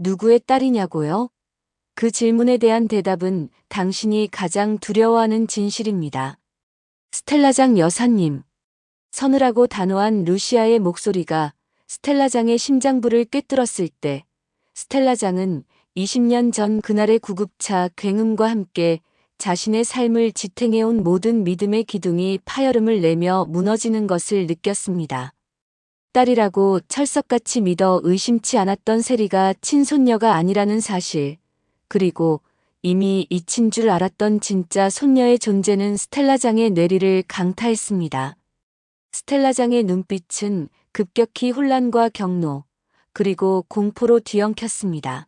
누구의 딸이냐고요? 그 질문에 대한 대답은 당신이 가장 두려워하는 진실입니다. 스텔라장 여사님. 서늘하고 단호한 루시아의 목소리가 스텔라장의 심장부를 꿰뚫었을 때 스텔라장은 20년 전 그날의 구급차 굉음과 함께 자신의 삶을 지탱해온 모든 믿음의 기둥이 파열음을 내며 무너지는 것을 느꼈습니다. 딸이라고 철석같이 믿어 의심치 않았던 세리가 친손녀가 아니라는 사실, 그리고 이미 잊힌 줄 알았던 진짜 손녀의 존재는 스텔라장의 뇌리를 강타했습니다. 스텔라장의 눈빛은 급격히 혼란과 경로, 그리고 공포로 뒤엉켰습니다.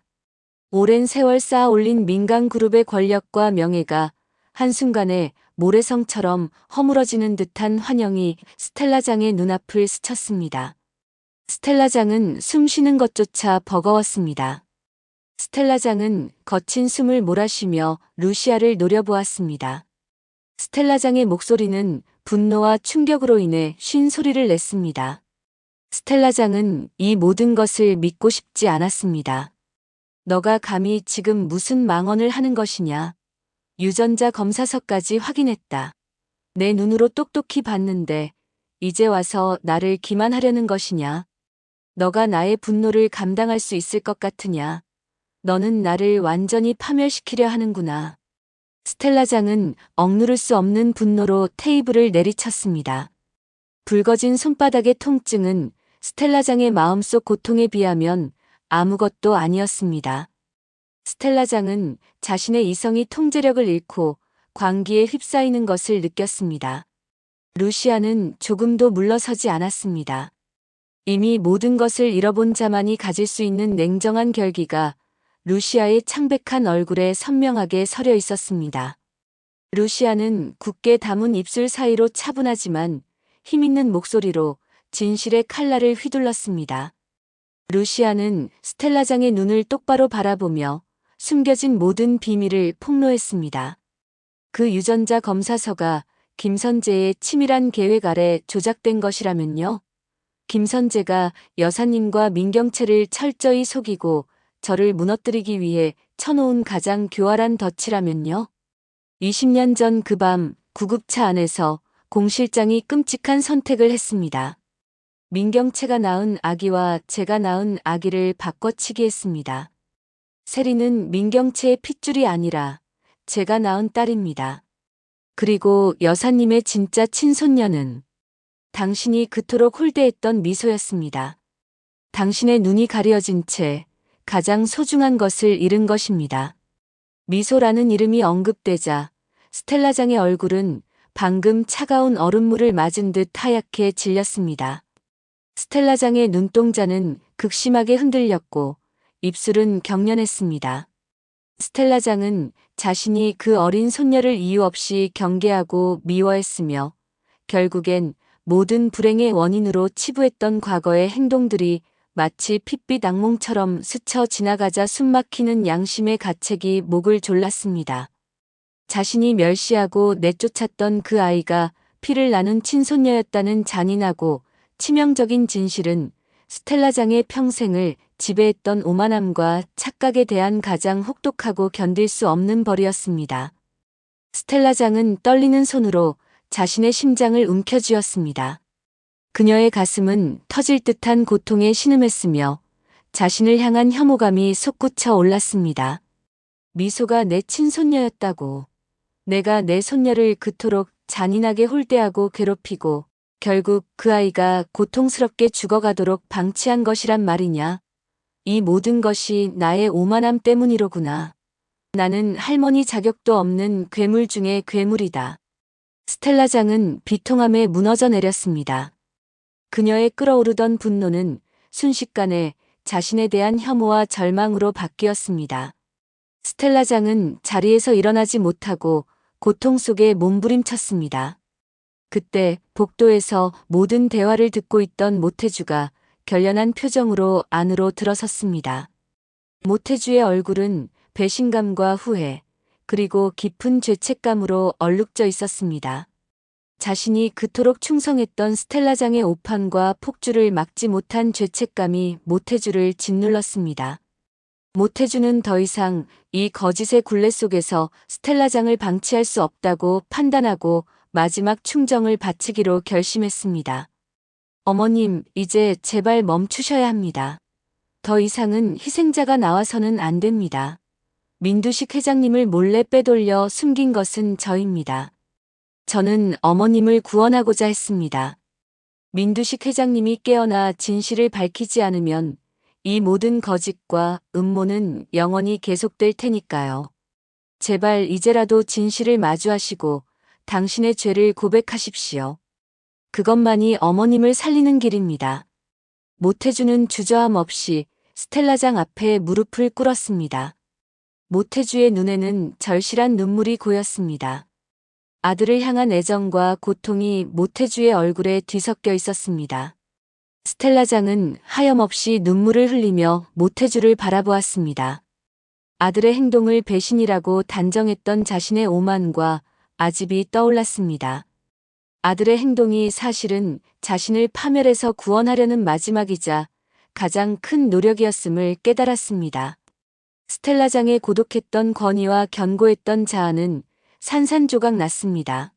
오랜 세월 쌓아 올린 민간 그룹의 권력과 명예가 한순간에 모래성처럼 허물어지는 듯한 환영이 스텔라장의 눈앞을 스쳤습니다. 스텔라장은 숨 쉬는 것조차 버거웠습니다. 스텔라장은 거친 숨을 몰아쉬며 루시아를 노려보았습니다. 스텔라장의 목소리는 분노와 충격으로 인해 쉰 소리를 냈습니다. 스텔라장은 이 모든 것을 믿고 싶지 않았습니다. 너가 감히 지금 무슨 망언을 하는 것이냐? 유전자 검사서까지 확인했다. 내 눈으로 똑똑히 봤는데 이제 와서 나를 기만하려는 것이냐? 너가 나의 분노를 감당할 수 있을 것 같으냐? 너는 나를 완전히 파멸시키려 하는구나. 스텔라장은 억누를 수 없는 분노로 테이블을 내리쳤습니다. 붉어진 손바닥의 통증은 스텔라장의 마음속 고통에 비하면 아무것도 아니었습니다. 스텔라장은 자신의 이성이 통제력을 잃고 광기에 휩싸이는 것을 느꼈습니다. 루시아는 조금도 물러서지 않았습니다. 이미 모든 것을 잃어본 자만이 가질 수 있는 냉정한 결기가 루시아의 창백한 얼굴에 선명하게 서려 있었습니다. 루시아는 굳게 담은 입술 사이로 차분하지만 힘있는 목소리로 진실의 칼날을 휘둘렀습니다. 루시아는 스텔라장의 눈을 똑바로 바라보며 숨겨진 모든 비밀을 폭로했습니다. 그 유전자 검사서가 김선재의 치밀한 계획 아래 조작된 것이라면요? 김선재가 여사님과 민경채를 철저히 속이고 저를 무너뜨리기 위해 쳐놓은 가장 교활한 덫이라면요? 20년 전 그 밤 구급차 안에서 공 실장이 끔찍한 선택을 했습니다. 민경채가 낳은 아기와 제가 낳은 아기를 바꿔치기 했습니다. 세리는 민경채의 핏줄이 아니라 제가 낳은 딸입니다. 그리고 여사님의 진짜 친손녀는 당신이 그토록 홀대했던 미소였습니다. 당신의 눈이 가려진 채 가장 소중한 것을 잃은 것입니다. 미소라는 이름이 언급되자 스텔라장의 얼굴은 방금 차가운 얼음물을 맞은 듯 하얗게 질렸습니다. 스텔라장의 눈동자는 극심하게 흔들렸고 입술은 경련했습니다. 스텔라장은 자신이 그 어린 손녀를 이유 없이 경계하고 미워했으며 결국엔 모든 불행의 원인으로 치부했던 과거의 행동들이 마치 핏빛 악몽처럼 스쳐 지나가자 숨막히는 양심의 가책이 목을 졸랐습니다. 자신이 멸시하고 내쫓았던 그 아이가 피를 나눈 친손녀였다는 잔인하고 치명적인 진실은 스텔라장의 평생을 지배했던 오만함과 착각에 대한 가장 혹독하고 견딜 수 없는 벌이었습니다. 스텔라장은 떨리는 손으로 자신의 심장을 움켜쥐었습니다. 그녀의 가슴은 터질 듯한 고통에 신음했으며 자신을 향한 혐오감이 솟구쳐 올랐습니다. 미소가 내 친손녀였다고. 내가 내 손녀를 그토록 잔인하게 홀대하고 괴롭히고 결국 그 아이가 고통스럽게 죽어가도록 방치한 것이란 말이냐. 이 모든 것이 나의 오만함 때문이로구나. 나는 할머니 자격도 없는 괴물 중의 괴물이다. 스텔라장은 비통함에 무너져 내렸습니다. 그녀의 끓어오르던 분노는 순식간에 자신에 대한 혐오와 절망으로 바뀌었습니다. 스텔라장은 자리에서 일어나지 못하고 고통 속에 몸부림쳤습니다. 그때 복도에서 모든 대화를 듣고 있던 모태주가 결연한 표정으로 안으로 들어섰습니다. 모태주의 얼굴은 배신감과 후회, 그리고 깊은 죄책감으로 얼룩져 있었습니다. 자신이 그토록 충성했던 스텔라장의 오판과 폭주를 막지 못한 죄책감이 모태주를 짓눌렀습니다. 모태주는 더 이상 이 거짓의 굴레 속에서 스텔라장을 방치할 수 없다고 판단하고 마지막 충정을 바치기로 결심했습니다. 어머님, 이제 제발 멈추셔야 합니다. 더 이상은 희생자가 나와서는 안 됩니다. 민두식 회장님을 몰래 빼돌려 숨긴 것은 저입니다. 저는 어머님을 구원하고자 했습니다. 민두식 회장님이 깨어나 진실을 밝히지 않으면 이 모든 거짓과 음모는 영원히 계속될 테니까요. 제발 이제라도 진실을 마주하시고 당신의 죄를 고백하십시오. 그것만이 어머님을 살리는 길입니다. 모태주는 주저함 없이 스텔라장 앞에 무릎을 꿇었습니다. 모태주의 눈에는 절실한 눈물이 고였습니다. 아들을 향한 애정과 고통이 모태주의 얼굴에 뒤섞여 있었습니다. 스텔라장은 하염없이 눈물을 흘리며 모태주를 바라보았습니다. 아들의 행동을 배신이라고 단정했던 자신의 오만과 아집이 떠올랐습니다. 아들의 행동이 사실은 자신을 파멸해서 구원하려는 마지막이자 가장 큰 노력이었음을 깨달았습니다. 스텔라장의 고독했던 권위와 견고했던 자아는 산산조각 났습니다.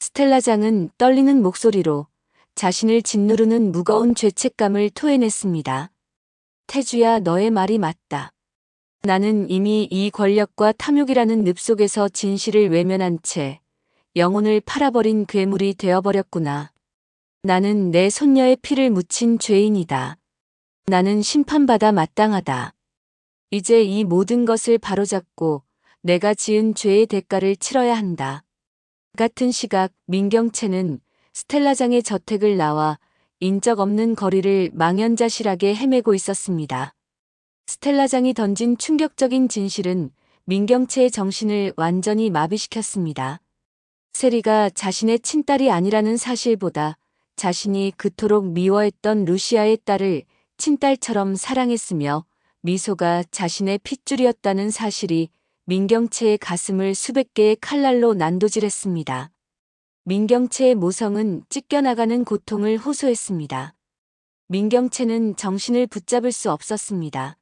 스텔라장은 떨리는 목소리로 자신을 짓누르는 무거운 죄책감을 토해냈습니다. 태주야, 너의 말이 맞다. 나는 이미 이 권력과 탐욕이라는 늪 속에서 진실을 외면한 채 영혼을 팔아버린 괴물이 되어버렸구나. 나는 내 손녀의 피를 묻힌 죄인이다. 나는 심판받아 마땅하다. 이제 이 모든 것을 바로잡고 내가 지은 죄의 대가를 치러야 한다. 같은 시각 민경채는 스텔라장의 저택을 나와 인적 없는 거리를 망연자실하게 헤매고 있었습니다. 스텔라장이 던진 충격적인 진실은 민경채의 정신을 완전히 마비시켰습니다. 세리가 자신의 친딸이 아니라는 사실보다 자신이 그토록 미워했던 루시아의 딸을 친딸처럼 사랑했으며 미소가 자신의 핏줄이었다는 사실이 민경채의 가슴을 수백 개의 칼날로 난도질했습니다. 민경채의 모성은 찢겨나가는 고통을 호소했습니다. 민경채는 정신을 붙잡을 수 없었습니다.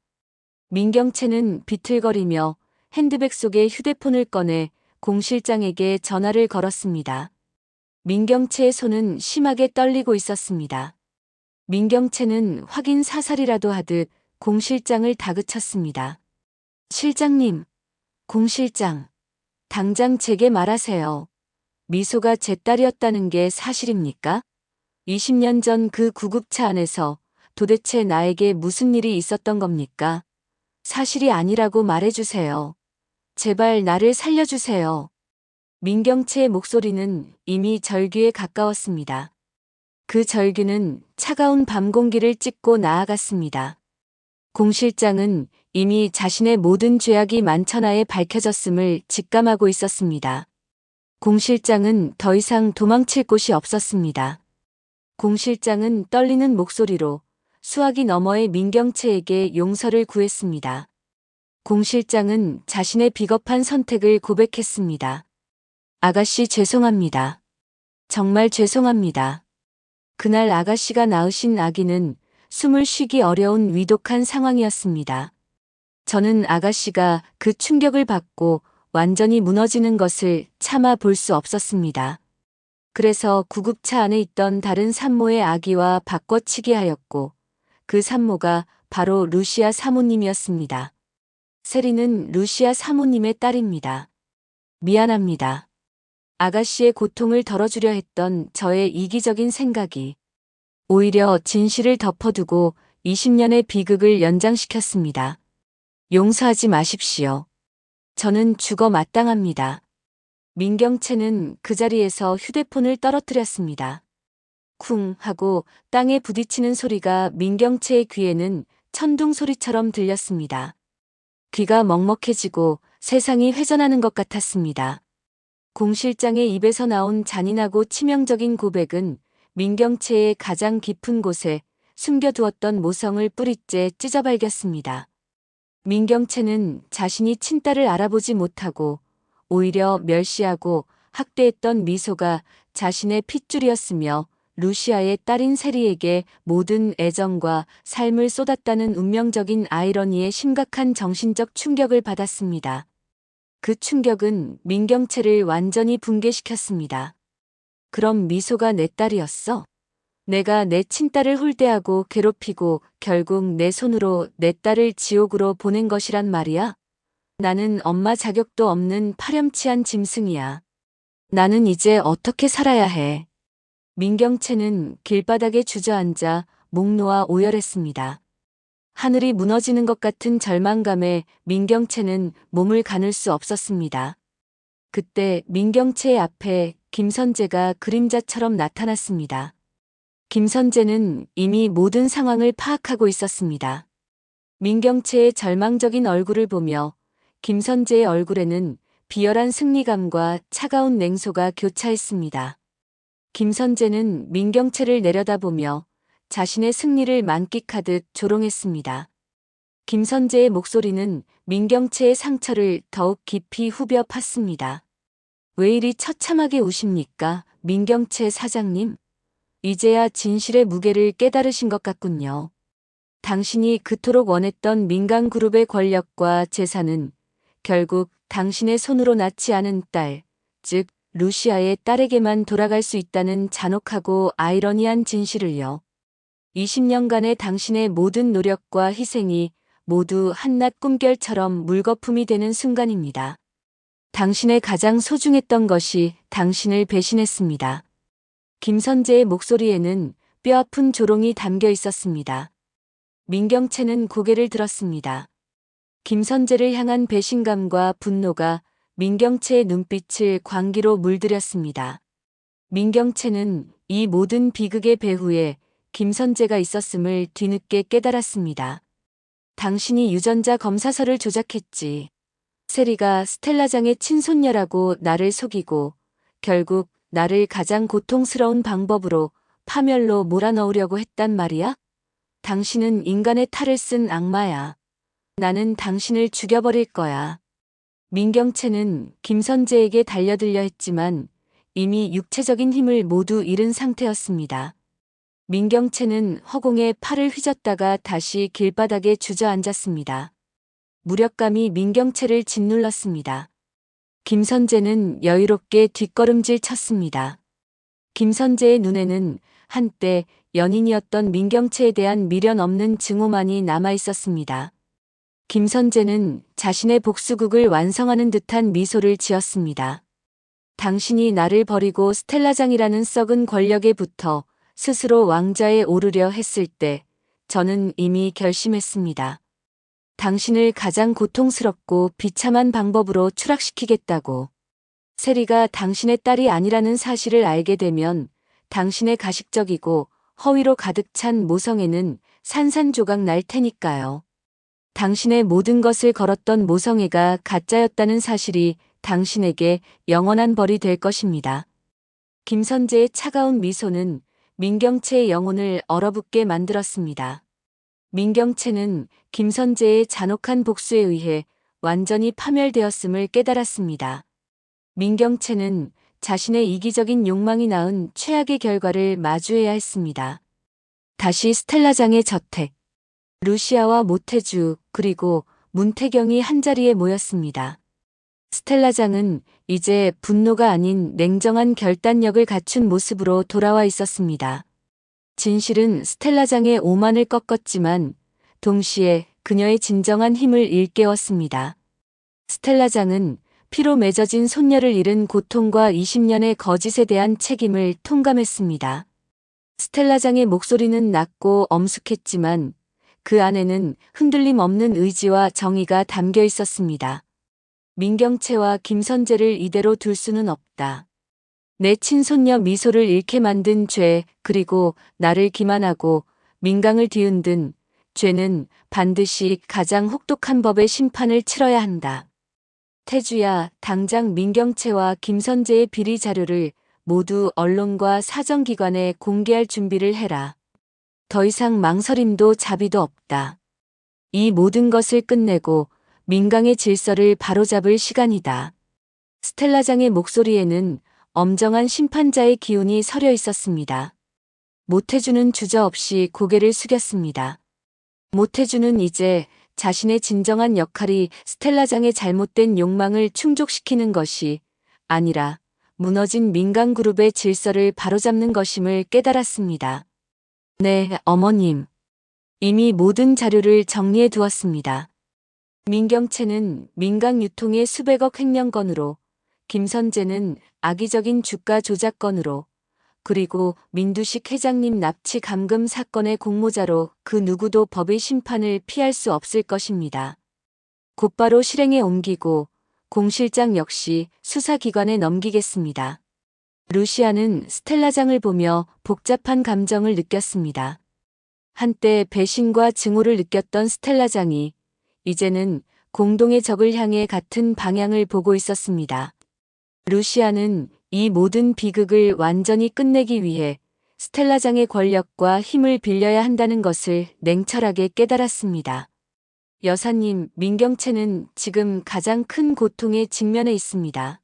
민경채는 비틀거리며 핸드백 속에 휴대폰을 꺼내 공 실장에게 전화를 걸었습니다. 민경채의 손은 심하게 떨리고 있었습니다. 민경채는 확인 사살이라도 하듯 공 실장을 다그쳤습니다. 실장님, 공 실장, 당장 제게 말하세요. 미소가 제 딸이었다는 게 사실입니까? 20년 전 그 구급차 안에서 도대체 나에게 무슨 일이 있었던 겁니까? 사실이 아니라고 말해주세요. 제발 나를 살려주세요. 민경채의 목소리는 이미 절규에 가까웠습니다. 그 절규는 차가운 밤 공기를 찢고 나아갔습니다. 공 실장은 이미 자신의 모든 죄악이 만천하에 밝혀졌음을 직감하고 있었습니다. 공 실장은 더 이상 도망칠 곳이 없었습니다. 공 실장은 떨리는 목소리로 수화기 너머의 민경채에게 용서를 구했습니다. 공 실장은 자신의 비겁한 선택을 고백했습니다. 아가씨 죄송합니다. 정말 죄송합니다. 그날 아가씨가 낳으신 아기는 숨을 쉬기 어려운 위독한 상황이었습니다. 저는 아가씨가 그 충격을 받고 완전히 무너지는 것을 참아 볼 수 없었습니다. 그래서 구급차 안에 있던 다른 산모의 아기와 바꿔치기 하였고 그 산모가 바로 루시아 사모님이었습니다. 세리는 루시아 사모님의 딸입니다. 미안합니다. 아가씨의 고통을 덜어주려 했던 저의 이기적인 생각이 오히려 진실을 덮어두고 20년의 비극을 연장시켰습니다. 용서하지 마십시오. 저는 죽어 마땅합니다. 민경채는 그 자리에서 휴대폰을 떨어뜨렸습니다. 쿵 하고 땅에 부딪히는 소리가 민경채의 귀에는 천둥 소리처럼 들렸습니다. 귀가 먹먹해지고 세상이 회전하는 것 같았습니다. 공 실장의 입에서 나온 잔인하고 치명적인 고백은 민경채의 가장 깊은 곳에 숨겨두었던 모성을 뿌리째 찢어발겼습니다. 민경채는 자신이 친딸을 알아보지 못하고 오히려 멸시하고 학대했던 미소가 자신의 핏줄이었으며 루시아의 딸인 세리에게 모든 애정과 삶을 쏟았다는 운명적인 아이러니에 심각한 정신적 충격을 받았습니다. 그 충격은 민경채를 완전히 붕괴시켰습니다. 그럼 미소가 내 딸이었어? 내가 내 친딸을 홀대하고 괴롭히고 결국 내 손으로 내 딸을 지옥으로 보낸 것이란 말이야? 나는 엄마 자격도 없는 파렴치한 짐승이야. 나는 이제 어떻게 살아야 해? 민경채는 길바닥에 주저앉아 목 놓아 오열했습니다. 하늘이 무너지는 것 같은 절망감에 민경채는 몸을 가눌 수 없었습니다. 그때 민경채의 앞에 김선재가 그림자처럼 나타났습니다. 김선재는 이미 모든 상황을 파악하고 있었습니다. 민경채의 절망적인 얼굴을 보며 김선재의 얼굴에는 비열한 승리감과 차가운 냉소가 교차했습니다. 김선재는 민경채를 내려다보며 자신의 승리를 만끽하듯 조롱했습니다. 김선재의 목소리는 민경채의 상처를 더욱 깊이 후벼 팠습니다. 왜 이리 처참하게 우십니까, 민경채 사장님? 이제야 진실의 무게를 깨달으신 것 같군요. 당신이 그토록 원했던 민간그룹의 권력과 재산은 결국 당신의 손으로 낳지 않은 딸, 즉 루시아의 딸에게만 돌아갈 수 있다는 잔혹하고 아이러니한 진실을요. 20년간의 당신의 모든 노력과 희생이 모두 한낱 꿈결처럼 물거품이 되는 순간입니다. 당신의 가장 소중했던 것이 당신을 배신했습니다. 김선재의 목소리에는 뼈아픈 조롱이 담겨 있었습니다. 민경채는 고개를 들었습니다. 김선재를 향한 배신감과 분노가 민경채의 눈빛을 광기로 물들였습니다. 민경채는 이 모든 비극의 배후에 김선재가 있었음을 뒤늦게 깨달았습니다. 당신이 유전자 검사서를 조작했지. 세리가 스텔라장의 친손녀라고 나를 속이고 결국 나를 가장 고통스러운 방법으로 파멸로 몰아넣으려고 했단 말이야? 당신은 인간의 탈을 쓴 악마야. 나는 당신을 죽여버릴 거야. 민경채는 김선재에게 달려들려 했지만 이미 육체적인 힘을 모두 잃은 상태였습니다. 민경채는 허공에 팔을 휘젓다가 다시 길바닥에 주저앉았습니다. 무력감이 민경채를 짓눌렀습니다. 김선재는 여유롭게 뒷걸음질 쳤습니다. 김선재의 눈에는 한때 연인이었던 민경채에 대한 미련 없는 증오만이 남아 있었습니다. 김선재는 자신의 복수극을 완성하는 듯한 미소를 지었습니다. 당신이 나를 버리고 스텔라장이라는 썩은 권력에 붙어 스스로 왕좌에 오르려 했을 때 저는 이미 결심했습니다. 당신을 가장 고통스럽고 비참한 방법으로 추락시키겠다고. 세리가 당신의 딸이 아니라는 사실을 알게 되면 당신의 가식적이고 허위로 가득 찬 모성애는 산산조각 날 테니까요. 당신의 모든 것을 걸었던 모성애가 가짜였다는 사실이 당신에게 영원한 벌이 될 것입니다. 김선재의 차가운 미소는 민경채의 영혼을 얼어붙게 만들었습니다. 민경채는 김선재의 잔혹한 복수에 의해 완전히 파멸되었음을 깨달았습니다. 민경채는 자신의 이기적인 욕망이 낳은 최악의 결과를 마주해야 했습니다. 다시 스텔라장의 저택. 루시아와 모태주 그리고 문태경이 한자리에 모였습니다. 스텔라장은 이제 분노가 아닌 냉정한 결단력을 갖춘 모습으로 돌아와 있었습니다. 진실은 스텔라장의 오만을 꺾었지만 동시에 그녀의 진정한 힘을 일깨웠습니다. 스텔라장은 피로 맺어진 손녀를 잃은 고통과 20년의 거짓에 대한 책임을 통감했습니다. 스텔라장의 목소리는 낮고 엄숙했지만 그 안에는 흔들림 없는 의지와 정의가 담겨 있었습니다. 민경채와 김선재를 이대로 둘 수는 없다. 내 친손녀 미소를 잃게 만든 죄, 그리고 나를 기만하고 민강을 뒤흔든 죄는 반드시 가장 혹독한 법의 심판을 치러야 한다. 태주야, 당장 민경채와 김선재의 비리 자료를 모두 언론과 사정기관에 공개할 준비를 해라. 더 이상 망설임도 자비도 없다. 이 모든 것을 끝내고 민강의 질서를 바로잡을 시간이다. 스텔라장의 목소리에는 엄정한 심판자의 기운이 서려 있었습니다. 모태주는 주저없이 고개를 숙였습니다. 모태주는 이제 자신의 진정한 역할이 스텔라장의 잘못된 욕망을 충족시키는 것이 아니라 무너진 민간그룹의 질서를 바로잡는 것임을 깨달았습니다. 네, 어머님. 이미 모든 자료를 정리해 두었습니다. 민경채는 민간 유통의 수백억 횡령 건으로, 김선재는 악의적인 주가 조작 건으로, 그리고 민두식 회장님 납치 감금 사건의 공모자로 그 누구도 법의 심판을 피할 수 없을 것입니다. 곧바로 실행에 옮기고 공 실장 역시 수사기관에 넘기겠습니다. 루시아는 스텔라장을 보며 복잡한 감정을 느꼈습니다. 한때 배신과 증오를 느꼈던 스텔라장이 이제는 공동의 적을 향해 같은 방향을 보고 있었습니다. 루시아는 이 모든 비극을 완전히 끝내기 위해 스텔라장의 권력과 힘을 빌려야 한다는 것을 냉철하게 깨달았습니다. 여사님, 민경채는 지금 가장 큰 고통에 직면해 있습니다.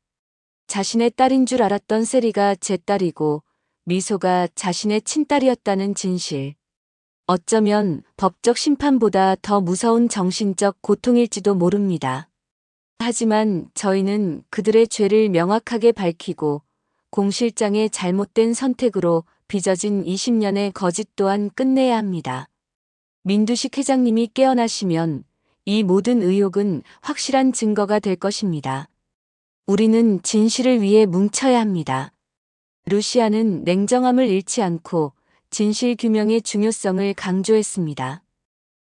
자신의 딸인 줄 알았던 세리가 제 딸이고 미소가 자신의 친딸이었다는 진실. 어쩌면 법적 심판보다 더 무서운 정신적 고통일지도 모릅니다. 하지만 저희는 그들의 죄를 명확하게 밝히고 공 실장의 잘못된 선택으로 빚어진 20년의 거짓 또한 끝내야 합니다. 민두식 회장님이 깨어나시면 이 모든 의혹은 확실한 증거가 될 것입니다. 우리는 진실을 위해 뭉쳐야 합니다. 루시아는 냉정함을 잃지 않고 진실 규명의 중요성을 강조했습니다.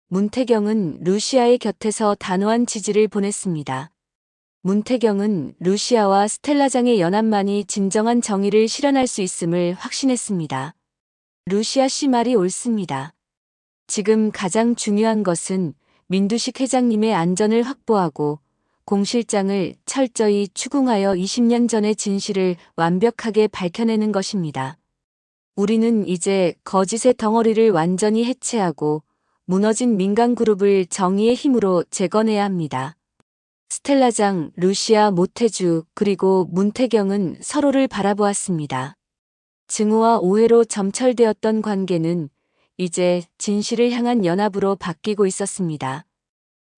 문태경은 루시아의 곁에서 단호한 지지를 보냈습니다. 문태경은 루시아와 스텔라장의 연합만이 진정한 정의를 실현할 수 있음을 확신했습니다. 루시아 씨 말이 옳습니다. 지금 가장 중요한 것은 민두식 회장님의 안전을 확보하고 공 실장을 철저히 추궁하여 20년 전의 진실을 완벽하게 밝혀내는 것입니다. 우리는 이제 거짓의 덩어리를 완전히 해체하고 무너진 민간그룹을 정의의 힘으로 재건해야 합니다. 스텔라장, 루시아, 모태주, 그리고 문태경은 서로를 바라보았습니다. 증오와 오해로 점철되었던 관계는 이제 진실을 향한 연합으로 바뀌고 있었습니다.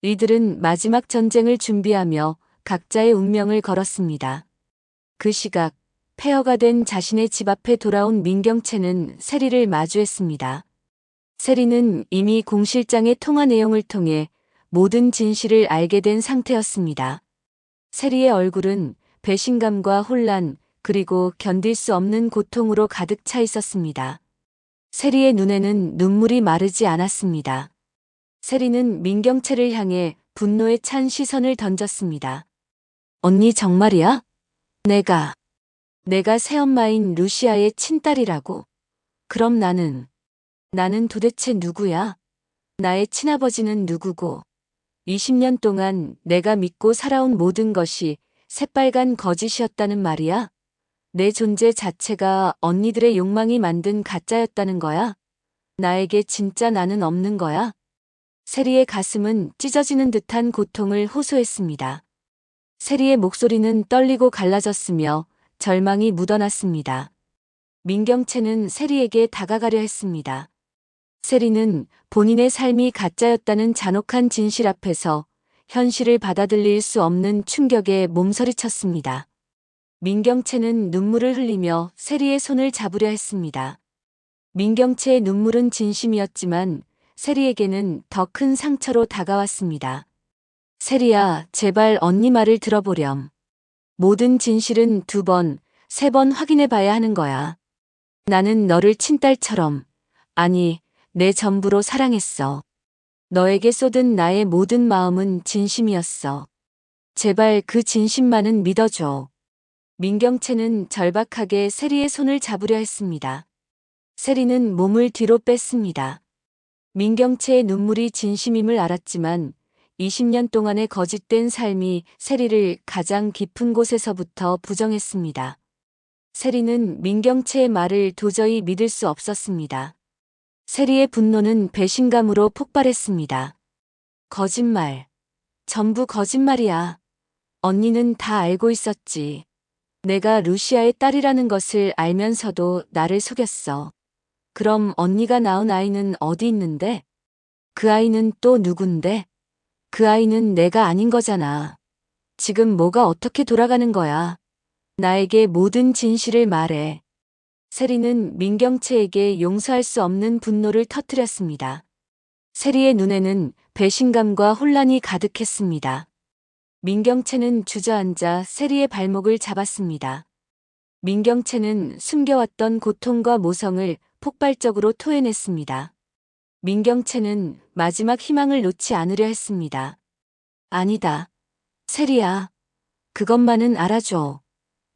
이들은 마지막 전쟁을 준비하며 각자의 운명을 걸었습니다. 그 시각, 폐허가 된 자신의 집 앞에 돌아온 민경채는 세리를 마주했습니다. 세리는 이미 공 실장의 통화 내용을 통해 모든 진실을 알게 된 상태였습니다. 세리의 얼굴은 배신감과 혼란, 그리고 견딜 수 없는 고통으로 가득 차 있었습니다. 세리의 눈에는 눈물이 마르지 않았습니다. 세리는 민경채를 향해 분노에 찬 시선을 던졌습니다. 언니 정말이야? 내가 새엄마인 루시아의 친딸이라고? 그럼 나는 도대체 누구야? 나의 친아버지는 누구고? 20년 동안 내가 믿고 살아온 모든 것이 새빨간 거짓이었다는 말이야? 내 존재 자체가 언니들의 욕망이 만든 가짜였다는 거야? 나에게 진짜 나는 없는 거야? 세리의 가슴은 찢어지는 듯한 고통을 호소했습니다. 세리의 목소리는 떨리고 갈라졌으며 절망이 묻어났습니다. 민경채는 세리에게 다가가려 했습니다. 세리는 본인의 삶이 가짜였다는 잔혹한 진실 앞에서 현실을 받아들일 수 없는 충격에 몸서리쳤습니다. 민경채는 눈물을 흘리며 세리의 손을 잡으려 했습니다. 민경채의 눈물은 진심이었지만 세리에게는 더 큰 상처로 다가왔습니다. 세리야, 제발 언니 말을 들어보렴. 모든 진실은 2번, 3번 확인해 봐야 하는 거야. 나는 너를 친딸처럼, 아니, 내 전부로 사랑했어. 너에게 쏟은 나의 모든 마음은 진심이었어. 제발 그 진심만은 믿어줘. 민경채는 절박하게 세리의 손을 잡으려 했습니다. 세리는 몸을 뒤로 뺐습니다. 민경채의 눈물이 진심임을 알았지만 20년 동안의 거짓된 삶이 세리를 가장 깊은 곳에서부터 부정했습니다. 세리는 민경채의 말을 도저히 믿을 수 없었습니다. 세리의 분노는 배신감으로 폭발했습니다. 거짓말. 전부 거짓말이야. 언니는 다 알고 있었지. 내가 루시아의 딸이라는 것을 알면서도 나를 속였어. 그럼 언니가 낳은 아이는 어디 있는데? 그 아이는 또 누군데? 그 아이는 내가 아닌 거잖아. 지금 뭐가 어떻게 돌아가는 거야? 나에게 모든 진실을 말해. 세리는 민경채에게 용서할 수 없는 분노를 터뜨렸습니다. 세리의 눈에는 배신감과 혼란이 가득했습니다. 민경채는 주저앉아 세리의 발목을 잡았습니다. 민경채는 숨겨왔던 고통과 모성을 폭발적으로 토해냈습니다. 민경채는 마지막 희망을 놓지 않으려 했습니다. 아니다. 세리야. 그것만은 알아줘.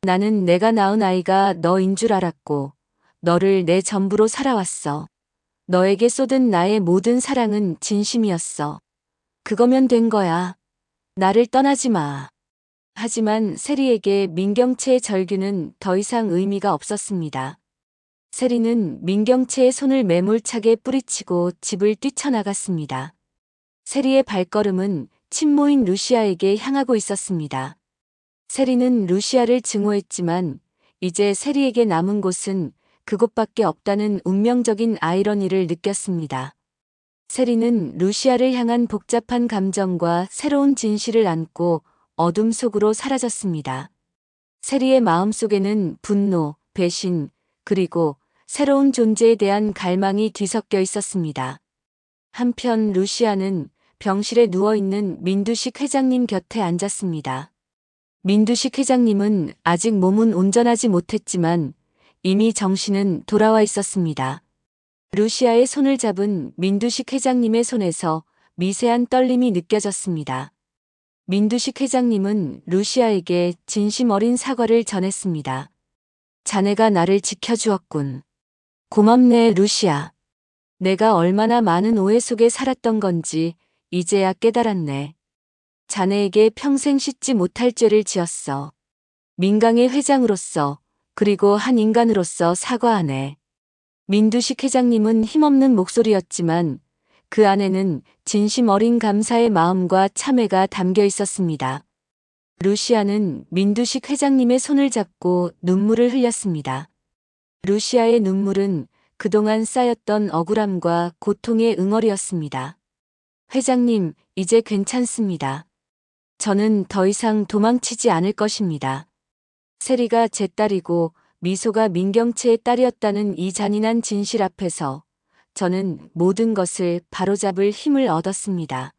나는 내가 낳은 아이가 너인 줄 알았고, 너를 내 전부로 살아왔어. 너에게 쏟은 나의 모든 사랑은 진심이었어. 그거면 된 거야. 나를 떠나지 마. 하지만 세리에게 민경채의 절규는 더 이상 의미가 없었습니다. 세리는 민경채의 손을 매몰차게 뿌리치고 집을 뛰쳐나갔습니다. 세리의 발걸음은 친모인 루시아에게 향하고 있었습니다. 세리는 루시아를 증오했지만 이제 세리에게 남은 곳은 그곳밖에 없다는 운명적인 아이러니를 느꼈습니다. 세리는 루시아를 향한 복잡한 감정과 새로운 진실을 안고 어둠 속으로 사라졌습니다. 세리의 마음속에는 분노, 배신, 그리고 새로운 존재에 대한 갈망이 뒤섞여 있었습니다. 한편 루시아는 병실에 누워있는 민두식 회장님 곁에 앉았습니다. 민두식 회장님은 아직 몸은 온전하지 못했지만 이미 정신은 돌아와 있었습니다. 루시아의 손을 잡은 민두식 회장님의 손에서 미세한 떨림이 느껴졌습니다. 민두식 회장님은 루시아에게 진심 어린 사과를 전했습니다. 자네가 나를 지켜주었군. 고맙네, 루시아. 내가 얼마나 많은 오해 속에 살았던 건지 이제야 깨달았네. 자네에게 평생 씻지 못할 죄를 지었어. 민강의 회장으로서 그리고 한 인간으로서 사과하네. 민두식 회장님은 힘없는 목소리였지만 그 안에는 진심 어린 감사의 마음과 참회가 담겨 있었습니다. 루시아는 민두식 회장님의 손을 잡고 눈물을 흘렸습니다. 루시아의 눈물은 그동안 쌓였던 억울함과 고통의 응어리였습니다. 회장님, 이제 괜찮습니다. 저는 더 이상 도망치지 않을 것입니다. 세리가 제 딸이고 미소가 민경채의 딸이었다는 이 잔인한 진실 앞에서 저는 모든 것을 바로잡을 힘을 얻었습니다.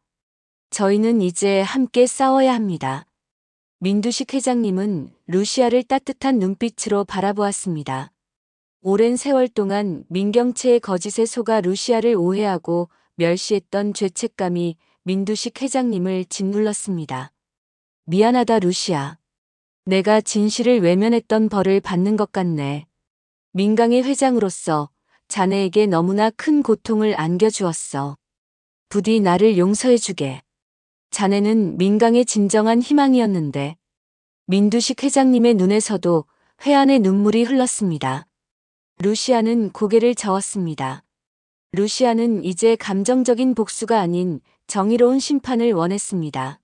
저희는 이제 함께 싸워야 합니다. 민두식 회장님은 루시아를 따뜻한 눈빛으로 바라보았습니다. 오랜 세월 동안 민경채의 거짓에 속아 루시아를 오해하고 멸시했던 죄책감이 민두식 회장님을 짓눌렀습니다. 미안하다, 루시아. 내가 진실을 외면했던 벌을 받는 것 같네. 민강의 회장으로서 자네에게 너무나 큰 고통을 안겨주었어. 부디 나를 용서해주게. 자네는 민강의 진정한 희망이었는데. 민두식 회장님의 눈에서도 회한의 눈물이 흘렀습니다. 루시아는 고개를 저었습니다. 루시아는 이제 감정적인 복수가 아닌 정의로운 심판을 원했습니다.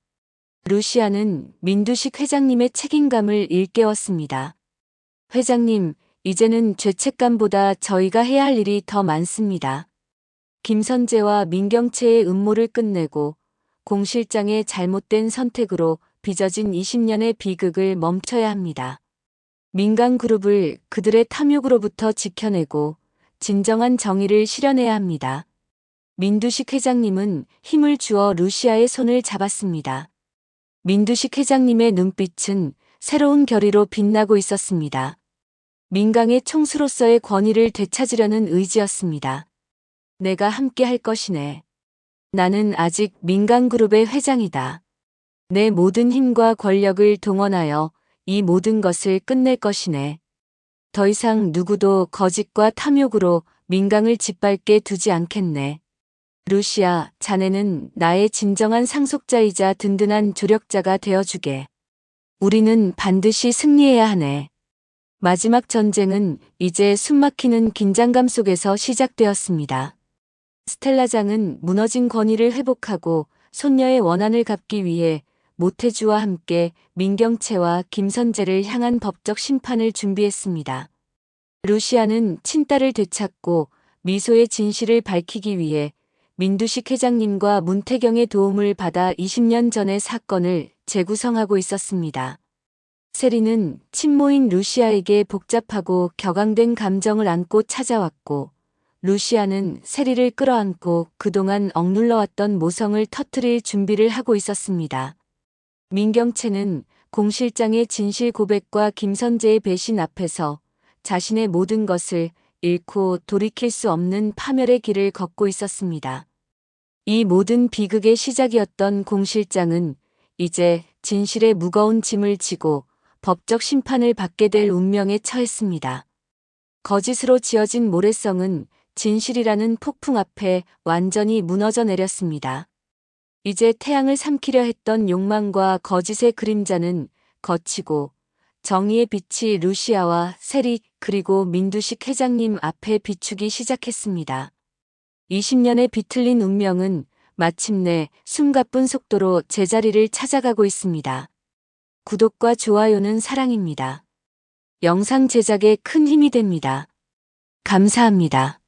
루시아는 민두식 회장님의 책임감을 일깨웠습니다. 회장님, 이제는 죄책감보다 저희가 해야 할 일이 더 많습니다. 김선재와 민경채의 음모를 끝내고 공 실장의 잘못된 선택으로 빚어진 20년의 비극을 멈춰야 합니다. 민간그룹을 그들의 탐욕으로부터 지켜내고 진정한 정의를 실현해야 합니다. 민두식 회장님은 힘을 주어 루시아의 손을 잡았습니다. 민두식 회장님의 눈빛은 새로운 결의로 빛나고 있었습니다. 민강의 총수로서의 권위를 되찾으려는 의지였습니다. 내가 함께 할 것이네. 나는 아직 민간그룹의 회장이다. 내 모든 힘과 권력을 동원하여 이 모든 것을 끝낼 것이네. 더 이상 누구도 거짓과 탐욕으로 민강을 짓밟게 두지 않겠네. 루시아, 자네는 나의 진정한 상속자이자 든든한 조력자가 되어주게. 우리는 반드시 승리해야 하네. 마지막 전쟁은 이제 숨막히는 긴장감 속에서 시작되었습니다. 스텔라장은 무너진 권위를 회복하고 손녀의 원한을 갚기 위해 모태주와 함께 민경채와 김선재를 향한 법적 심판을 준비했습니다. 루시아는 친딸을 되찾고 미소의 진실을 밝히기 위해 민두식 회장님과 문태경의 도움을 받아 20년 전의 사건을 재구성하고 있었습니다. 세리는 친모인 루시아에게 복잡하고 격앙된 감정을 안고 찾아왔고, 루시아는 세리를 끌어안고 그동안 억눌러왔던 모성을 터뜨릴 준비를 하고 있었습니다. 민경채는 공 실장의 진실 고백과 김선재의 배신 앞에서 자신의 모든 것을 잃고 돌이킬 수 없는 파멸의 길을 걷고 있었습니다. 이 모든 비극의 시작이었던 공 실장은 이제 진실의 무거운 짐을 지고 법적 심판을 받게 될 운명에 처했습니다. 거짓으로 지어진 모래성은 진실이라는 폭풍 앞에 완전히 무너져 내렸습니다. 이제 태양을 삼키려 했던 욕망과 거짓의 그림자는 거치고 정의의 빛이 루시아와 세리 그리고 민두식 회장님 앞에 비추기 시작했습니다. 20년의 비틀린 운명은 마침내 숨가쁜 속도로 제자리를 찾아가고 있습니다. 구독과 좋아요는 사랑입니다. 영상 제작에 큰 힘이 됩니다. 감사합니다.